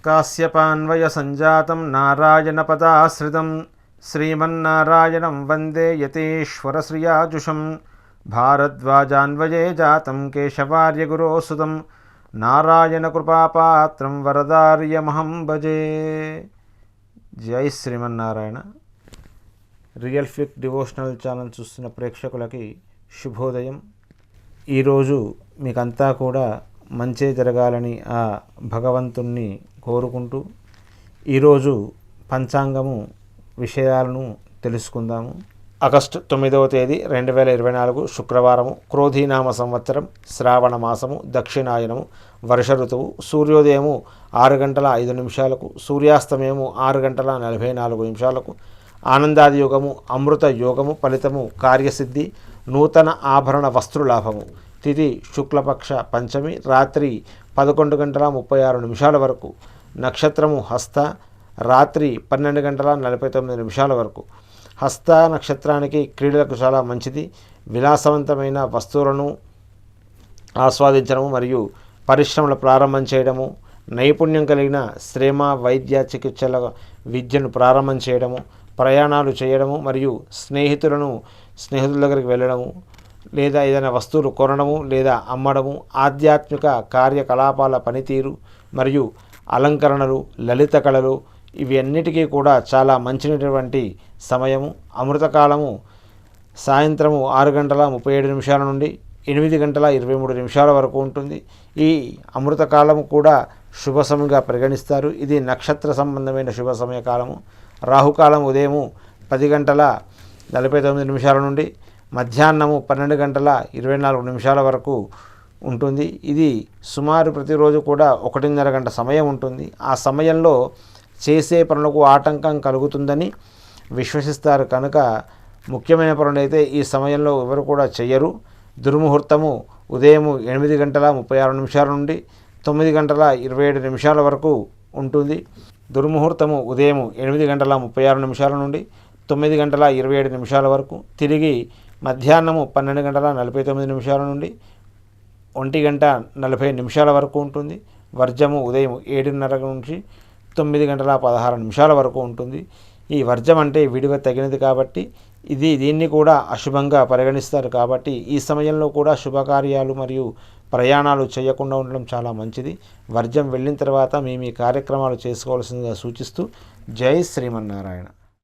కాశ్యపాన్వయ సంజాతం నారాయణపదాశ్రితం శ్రీమన్నారాయణం వందే యతీశ్వర శ్రియాజుషం భారద్వాజాన్వయే జాతం కేశవార్యగురోసుతం నారాయణ కృపాపాత్రం వరదార్యమహం భజే. జై Srimannarayana. Real ఫిక్ devotional channel చూస్తున్న ప్రేక్షకులకి శుభోదయం. ఈరోజు మీకంతా కూడా మంచే జరగాలని ఆ భగవంతుణ్ణి కోరుకుంటూ ఈరోజు పంచాంగము విషయాలను తెలుసుకుందాము. ఆగస్టు 9వ తేదీ 2024 శుక్రవారము, క్రోధీనామ సంవత్సరం, శ్రావణ మాసము, దక్షిణాయనము, వర్ష ఋతువు. సూర్యోదయము 6:05, సూర్యాస్తమయము 6:44. ఆనందాది యోగము, అమృత యోగము. ఫలితము కార్యసిద్ధి, నూతన ఆభరణ వస్త్రులాభము. తిథి శుక్లపక్ష పంచమి, రాత్రి 11:36 వరకు. నక్షత్రము హస్త, రాత్రి 12:49 వరకు. హస్త నక్షత్రానికి క్రీడలకు చాలా మంచిది. విలాసవంతమైన వస్తువులను ఆస్వాదించడము మరియు పరిశ్రమలు ప్రారంభం చేయడము, నైపుణ్యం కలిగిన శ్రమ వైద్య చికిత్సల విద్యను ప్రారంభం చేయడము, ప్రయాణాలు చేయడము మరియు స్నేహితుల దగ్గరికి వెళ్ళడము లేదా ఏదైనా వస్తువులు కొనడము లేదా అమ్మడము, ఆధ్యాత్మిక కార్యకలాపాల పనితీరు మరియు అలంకరణలు, లలిత కళలు, ఇవి అన్నిటికీ కూడా చాలా మంచినటువంటి సమయము. అమృతకాలము సాయంత్రము 6:37 నుండి 8:23 వరకు ఉంటుంది. ఈ అమృతకాలము కూడా శుభ సమయంగా పరిగణిస్తారు. ఇది నక్షత్ర సంబంధమైన శుభ సమయకాలము. రాహుకాలం ఉదయము 10:49 నుండి మధ్యాహ్నము 12:24 వరకు ఉంటుంది. ఇది సుమారు ప్రతిరోజు కూడా 1.5 గంట సమయం ఉంటుంది. ఆ సమయంలో చేసే పనులకు ఆటంకం కలుగుతుందని విశ్వసిస్తారు కనుక ముఖ్యమైన పనులైతే ఈ సమయంలో ఎవరు కూడా చెయ్యరు. దుర్ముహూర్తము ఉదయం 8:36 నుండి 9:27 వరకు ఉంటుంది. దుర్ముహూర్తము ఉదయం 8:36 నుండి 9:27 వరకు. తిరిగి మధ్యాహ్నము 12:49 నుండి 1:40 వరకు ఉంటుంది. వర్జము ఉదయం 7:30 నుంచి 9:16 వరకు ఉంటుంది. ఈ వర్జం అంటే విడివ తగినది కాబట్టి దీన్ని కూడా అశుభంగా పరిగణిస్తారు. కాబట్టి ఈ సమయంలో కూడా శుభకార్యాలు మరియు ప్రయాణాలు చేయకుండా ఉండడం చాలా మంచిది. వర్జం వెళ్ళిన తర్వాత మీ కార్యక్రమాలు చేసుకోవాల్సిందిగా సూచిస్తూ జై శ్రీమన్నారాయణ.